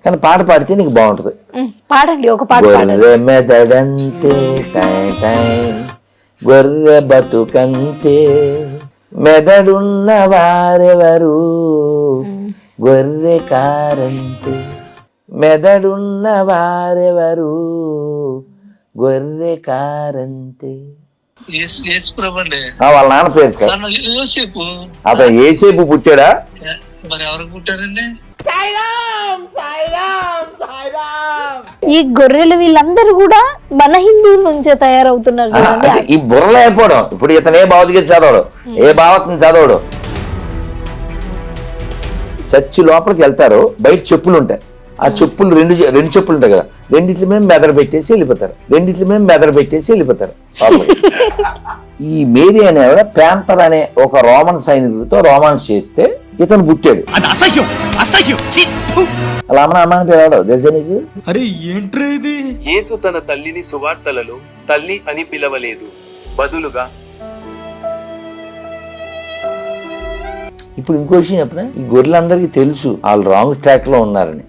కానీ పాట పాడితే నీకు బాగుంటుంది. పాడండి, ఒక పాట గొర్రె మెదడంతే టై టై, గొర్రె బతుకంతే, మెదడున్న వారెవరు, గొర్రె కారంతే, మెదడున్న వారెవరు, గొర్రె కారంతే. వాళ్ళ నాన్న పేరు సార్. అతను ఏసేపు పుట్టాడా? మరి ఎవరికి పుట్టారండి? ఈ గొర్రెలు వీళ్ళందరూ కూడా మన హిందువుల నుంచే తయారవుతున్నారు చూడండి. ఈ బుర్రలో అయిపోవడం. ఇప్పుడు ఇతను ఏ భౌతిక చదవడు, ఏ భావతను చదవడు. చర్చి లోపలికి వెళ్తారు, బయట చెప్పులు ఉంటాయి. ఆ చెప్పులు రెండు చెప్పులు ఉంటాయి కదా, రెండిట్ల మీద మెదడు పెట్టేసి వెళ్ళిపోతారు, రెండిట్ల మీద మెదడు పెట్టేసి వెళ్ళిపోతారు. ఈ మేరీ అనేవాడ ప్యాంతర్ అనే ఒక రోమన్ సైనికుడితో రోమాన్స్ చేస్తే ఇతను పుట్టాడు. అలా అమ్మని పిలవడు తెలుసా నీకు? అరే ఏంట్రా ఇది? యేసు తన తల్లిని సువార్తలలో తల్లి అని పిలవలేదు, బదులుగా. ఇప్పుడు ఇంకో విషయం చెప్పిన, ఈ గొర్రెలందరికీ తెలుసు వాళ్ళు రాంగ్ ట్రాక్ లో ఉన్నారని.